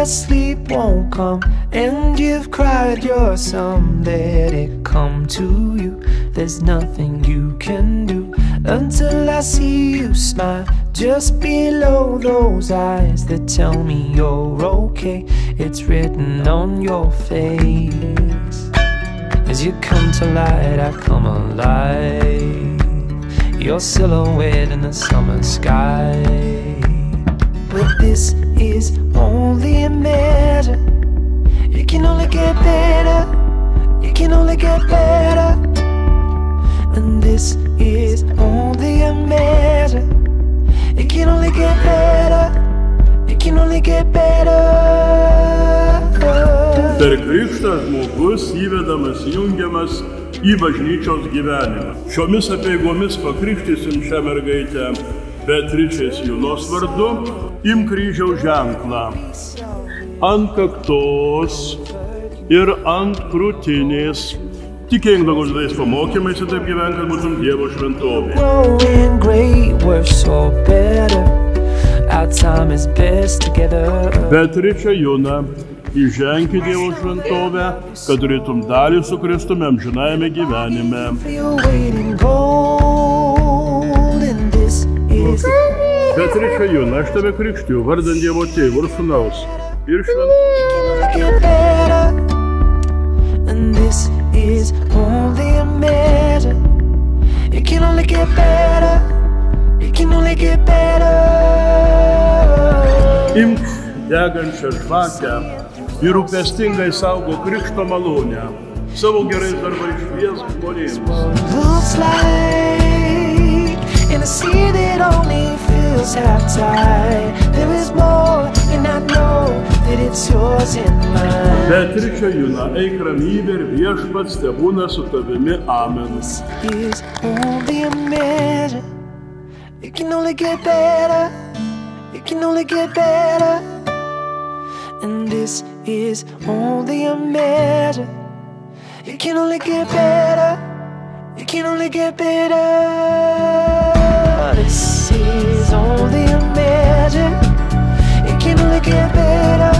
sleep won't come, and you've cried your sum, let it come to you. There's nothing you can do until I see you smile just below those eyes that tell me you're okay. It's written on your face. As you come to light, I come alive, your silhouette in the summer sky. But this is only a measure. It can only get better. It can only get better. And this is only a measure. It can only get better. It can only get better. Per krikštą žmogus įvedamas, jungiamas į bažnyčios gyvenimą. Šiomis apeigomis pakrikštysim šią mergaitę Beatričės Junos vardu. Imk kryžiaus ženklą ant kaktos ir ant krūtinės. Tikėk dangaus pamokymais ir taip gyvenk, kad būtum Dievo šventovė. Beatričė Juna, įženki Dievo šventovę, kad turėtum dalį su Kristumi amžinajame gyvenime. Beatričė Juna, aš tave krikštiju vardant Dievo Tėvo ir Sūnaus ir Šventojo. Is only a measure. It can only get better. It can only get better. Imk degančią žvakę ir rūpestingai saugo krikšto malonę. Savo gerais darbais šviesk žmonėms. Looks like in a sea that only feels half tide. There is more, and I know that it's yours and mine. Beatričė Juna, eik ramybė ir Viešpats tebūna su tavimi. Amen. This is only a measure. It can only get better. It can only get better. And this is only a measure. It can only get better. It can only get better. This is only a measure. It can only get better.